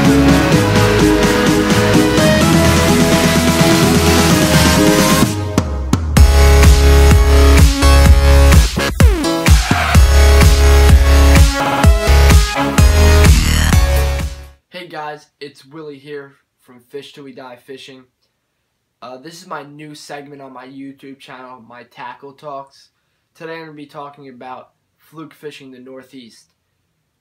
Hey guys, it's Willie here from Fish Till We Die Fishing. This is my new segment on my YouTube channel, my Tackle Talks. Today I'm going to be talking about fluke fishing the Northeast.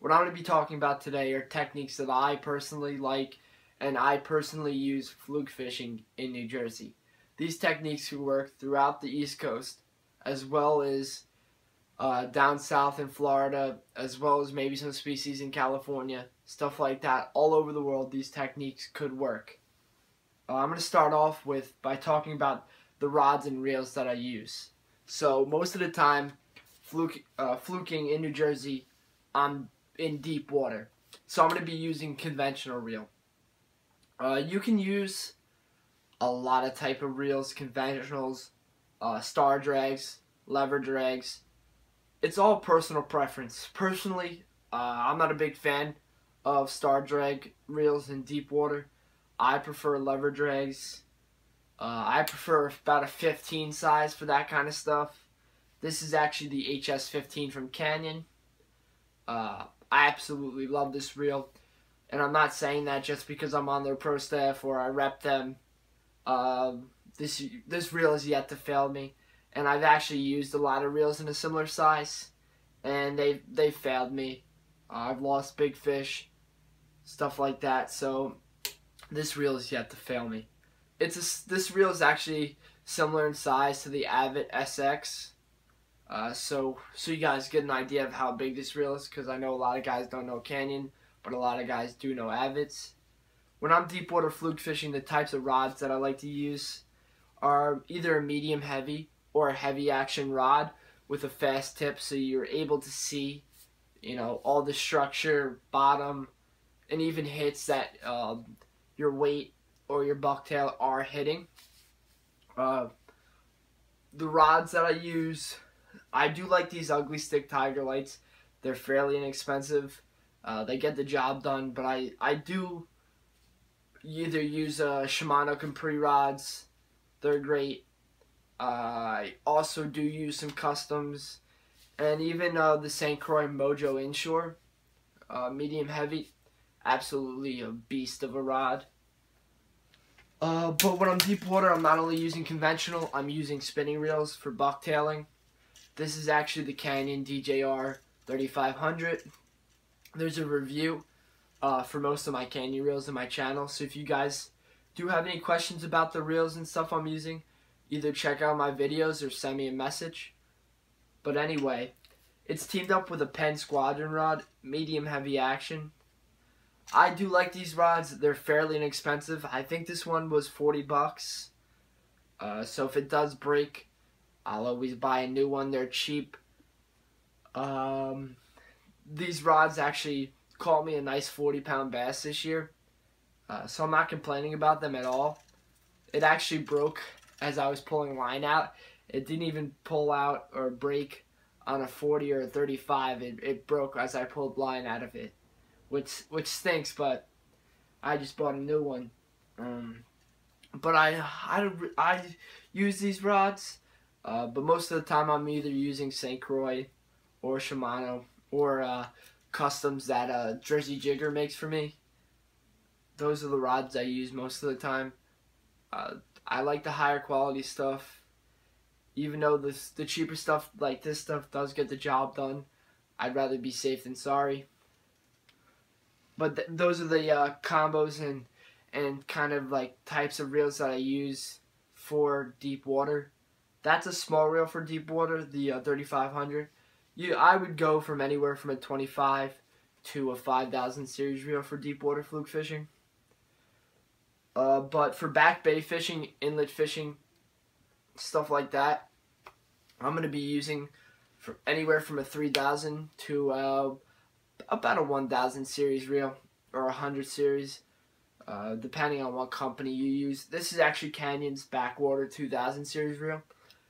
What I'm going to be talking about today are techniques that I personally like and I personally use fluke fishing in New Jersey. These techniques can work throughout the East Coast as well as down south in Florida, as well as maybe some species in California, stuff like that. All over the world, these techniques could work. I'm going to start off by talking about the rods and reels that I use. So most of the time, fluking in New Jersey, I'm in deep water. So I'm going to be using conventional reel. You can use a lot of type of reels, conventionals, star drags, lever drags. It's all personal preference. Personally, I'm not a big fan of star drag reels in deep water. I prefer lever drags. I prefer about a 15 size for that kind of stuff. This is actually the HS15 from Canyon. I absolutely love this reel. And I'm not saying that just because I'm on their pro staff or I rep them. This reel has yet to fail me. And I've actually used a lot of reels in a similar size, and they failed me. I've lost big fish, stuff like that. So this reel is yet to fail me. This reel is actually similar in size to the Avid SX. So you guys get an idea of how big this reel is, because I know a lot of guys don't know Canyon, but a lot of guys do know Avids. When I'm deep water fluke fishing, the types of rods that I like to use are either a medium heavy or a heavy action rod with a fast tip, so you're able to see, all the structure, bottom, and even hits that your weight or your bucktail are hitting. The rods that I use, I do like these Ugly Stick Tiger Lights. They're fairly inexpensive. They get the job done, but I do either use Shimano Capri rods. They're great. I also do use some customs, and even the St. Croix Mojo Inshore, medium heavy, absolutely a beast of a rod. But when I'm deep water, I'm not only using conventional, I'm using spinning reels for bucktailing. This is actually the Canyon DJR 3500. There's a review for most of my Canyon reels in my channel, so if you guys do have any questions about the reels and stuff I'm using, either check out my videos or send me a message. But anyway, it's teamed up with a Penn Squadron rod, medium heavy action. I do like these rods. They're fairly inexpensive. I think this one was 40 bucks. So if it does break, I'll always buy a new one. They're cheap. These rods actually caught me a nice 40-pound bass this year. So I'm not complaining about them at all. It actually broke as I was pulling line out. It didn't even pull out or break on a 40 or a 35. It broke as I pulled line out of it, which stinks, but I just bought a new one. But I use these rods, but most of the time I'm either using St. Croix or Shimano or customs that Jersey Jigger makes for me. Those are the rods I use most of the time. I like the higher quality stuff. Even though the cheaper stuff like this stuff does get the job done, I'd rather be safe than sorry. But those are the combos and kind of like types of reels that I use for deep water. That's a small reel for deep water, the 3500. I would go from anywhere from a 25 to a 5000 series reel for deep water fluke fishing. But for back bay fishing, inlet fishing, stuff like that, I'm going to be using anywhere from a 3000 to about a 1000 series reel or a 100 series, depending on what company you use. This is actually Canyon's Backwater 2000 series reel.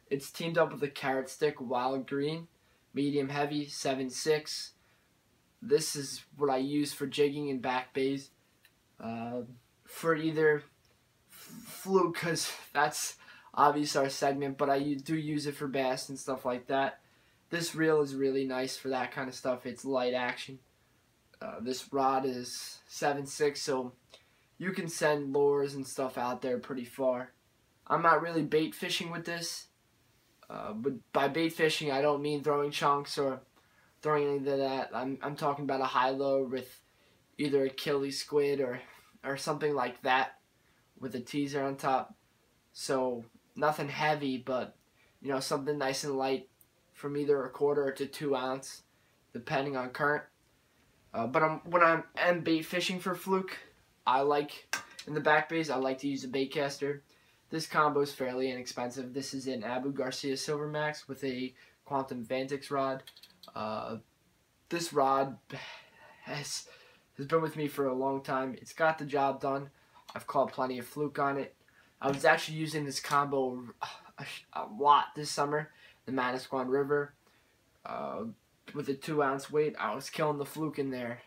It's teamed up with a Carrot Stick Wild Green, medium heavy, 7.6. This is what I use for jigging in back bays. for either Fluke, because that's obviously our segment, but I do use it for bass and stuff like that. This reel is really nice for that kind of stuff. It's light action. This rod is 7.6, so you can send lures and stuff out there pretty far. I'm not really bait fishing with this, but by bait fishing I don't mean throwing chunks or throwing any of that. I'm talking about a high-low with either a killie squid or something like that with a teaser on top. So nothing heavy, but you know, something nice and light from either a 1/4 to 2 ounce, depending on current. But when I'm bait fishing for Fluke, I like, in the back bays, I like to use a bait caster. This combo is fairly inexpensive. This is an Abu Garcia Silver Max with a Quantum Vantix rod. This rod has been with me for a long time. It's got the job done. I've caught plenty of Fluke on it. I was actually using this combo a lot this summer, the Manasquan River. With a 2 ounce weight, I was killing the Fluke in there.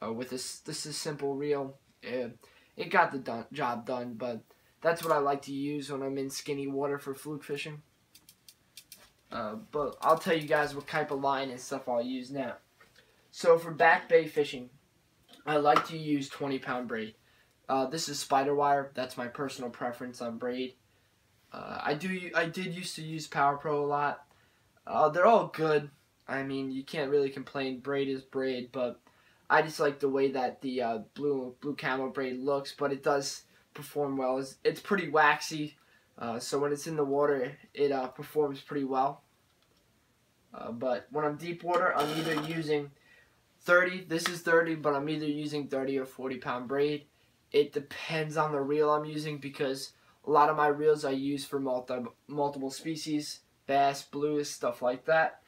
With this is simple reel. It got the job done, but that's what I like to use when I'm in skinny water for Fluke fishing. But I'll tell you guys what type of line and stuff I'll use now. So for back bay fishing, I like to use 20-pound braid. This is spider wire. That's my personal preference on braid. I did used to use Power Pro a lot. They're all good. I mean, you can't really complain. Braid is braid, but I just like the way that the blue camo braid looks. But it does perform well. It's pretty waxy, so when it's in the water, it performs pretty well. But when I'm deep water, I'm either using 30. This is 30, but I'm either using 30 or 40-pound braid. It depends on the reel I'm using, because a lot of my reels I use for multiple species, bass, blues, stuff like that.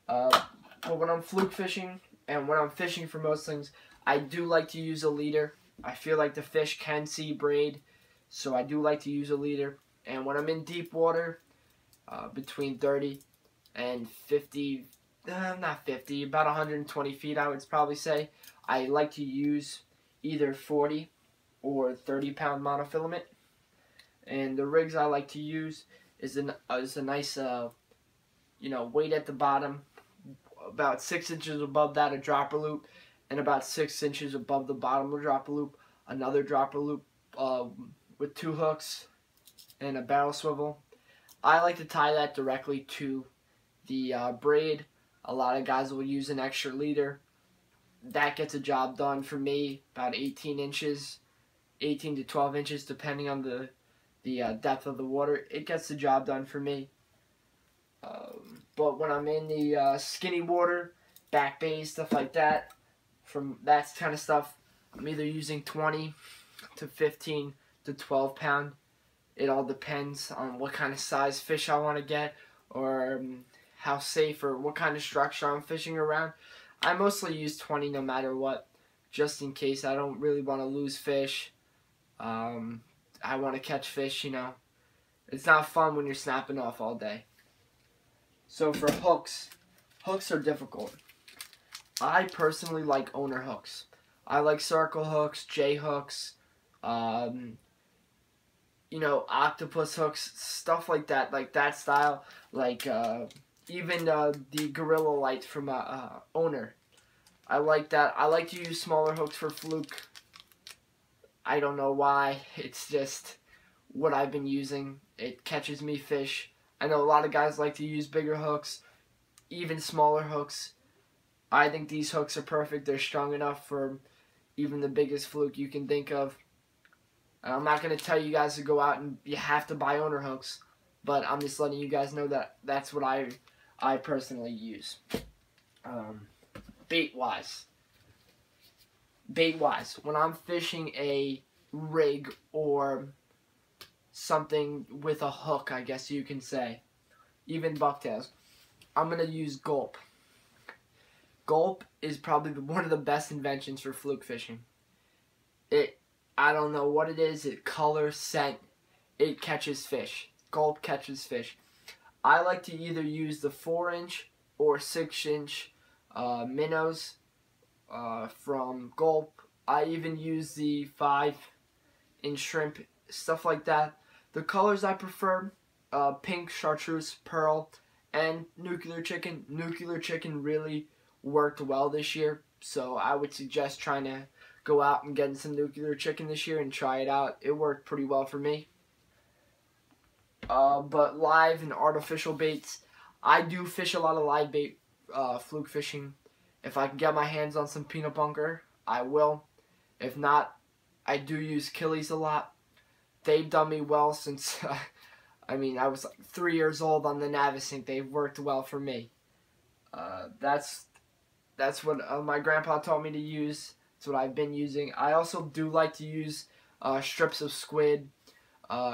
But when I'm fluke fishing and when I'm fishing for most things, I do like to use a leader. I feel like the fish can see braid, so I do like to use a leader. And when I'm in deep water, between 30 and 50, not 50, about 120 feet, I would probably say, I like to use either 40 or 30-pound monofilament. And the rigs I like to use is a nice, weight at the bottom, about 6 inches above that, a dropper loop, and about 6 inches above the bottom of the dropper loop, another dropper loop with 2 hooks and a barrel swivel. I like to tie that directly to the braid. A lot of guys will use an extra leader. That gets a job done for me, about 18 inches, 18 to 12 inches, depending on the depth of the water. It gets the job done for me. But when I'm in the skinny water, back bays, stuff like that, from that kind of stuff, I'm either using 20 to 15 to 12 pound. It all depends on what kind of size fish I want to get, or how safe or what kind of structure I'm fishing around. I mostly use 20 no matter what, just in case I don't really want to lose fish. I want to catch fish, It's not fun when you're snapping off all day. So for hooks, hooks are difficult. I personally like owner hooks. I like circle hooks, J hooks, octopus hooks, stuff like that style. Even the Gorilla Light from Owner. I like that. I like to use smaller hooks for fluke. I don't know why. It's just what I've been using. It catches me fish. I know a lot of guys like to use bigger hooks, even smaller hooks. I think these hooks are perfect. They're strong enough for even the biggest fluke you can think of. I'm not going to tell you guys to go out and you have to buy owner hooks, but I'm just letting you guys know that that's what I personally use. Bait-wise, when I'm fishing a rig or something with a hook, I guess you can say, even bucktails, I'm going to use gulp. Gulp is probably one of the best inventions for fluke fishing. I don't know what it is, color, scent, it catches fish. Gulp catches fish. I like to either use the 4-inch or 6-inch minnows from Gulp, I even use the 5 in shrimp, stuff like that. The colors I prefer, pink, chartreuse, pearl, and nuclear chicken. Nuclear chicken really worked well this year, so I would suggest trying to go out and getting some nuclear chicken this year and try it out. It worked pretty well for me. But live and artificial baits, I do fish a lot of live bait, fluke fishing. If I can get my hands on some peanut bunker, I will. If not, I do use killies a lot. They've done me well since, I was like 3 years old on the Navasink. They've worked well for me. That's what my grandpa taught me to use. That's what I've been using. I also do like to use strips of squid,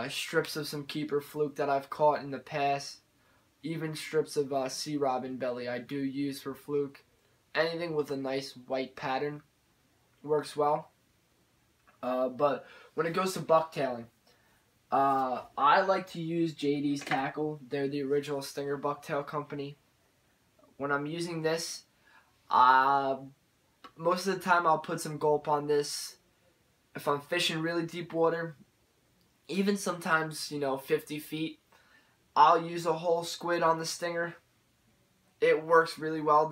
strips of some keeper fluke that I've caught in the past, even strips of sea robin belly I do use for fluke. Anything with a nice white pattern works well. But when it goes to bucktailing, I like to use JD's tackle. They're the original Stinger bucktail company. When I'm using this, most of the time I'll put some gulp on this. If I'm fishing really deep water, even sometimes, 50 feet, I'll use a whole squid on the Stinger. It works really well.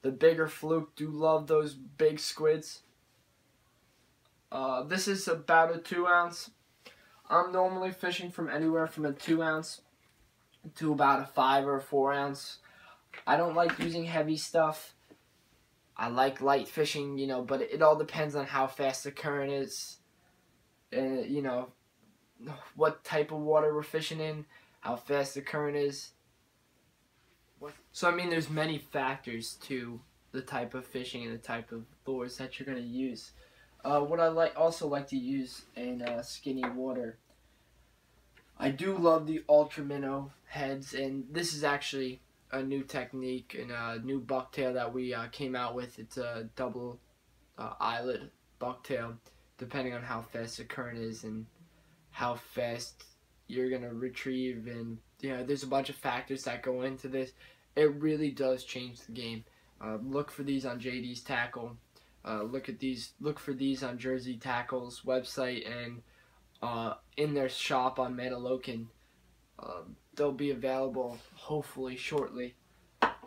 The bigger fluke do love those big squids. This is about a 2 ounce. I'm normally fishing from anywhere from a 2 ounce to about a 5 or a 4 ounce. I don't like using heavy stuff. I like light fishing, but it all depends on how fast the current is. What type of water we're fishing in, how fast the current is. So there's many factors to the type of fishing and the type of lures that you're going to use. What I also like to use in skinny water, I do love the ultra minnow heads, and this is actually a new technique and a new bucktail that we came out with. It's a double eyelet bucktail, depending on how fast the current is and how fast you're gonna retrieve, and there's a bunch of factors that go into this. It really does change the game. Look for these on JD's Tackle. Look for these on Jersey Tackle's website and in their shop on Manilokin. They'll be available hopefully shortly.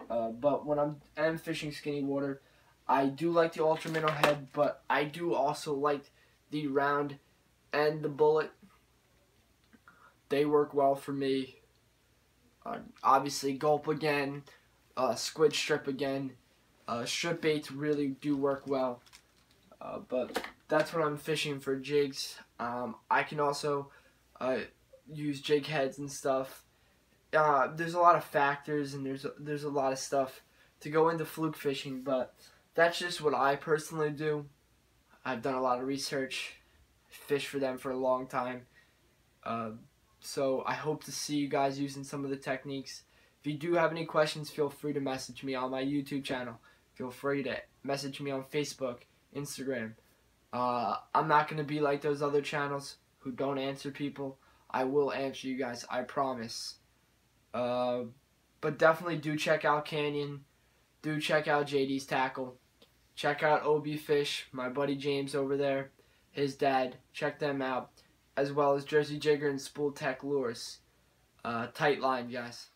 But when I'm fishing skinny water, I do like the ultra minnow head, but I do also like the round and the bullet. They work well for me. Obviously gulp again, squid strip again. Strip baits really do work well. But that's when I'm fishing for jigs. I can also use jig heads and stuff. There's a lot of factors and there's a lot of stuff to go into fluke fishing, but that's just what I personally do. I've done a lot of research, fished for them for a long time. So I hope to see you guys using some of the techniques. If you do have any questions, feel free to message me on my YouTube channel. Feel free to message me on Facebook, Instagram. I'm not going to be like those other channels who don't answer people. I will answer you guys, I promise. But definitely do check out Canyon. Do check out JD's Tackle. Check out OB Fish, my buddy James over there, his dad. Check them out. As well as Jersey Jigger and Spool Tech Lures. Tight line, guys.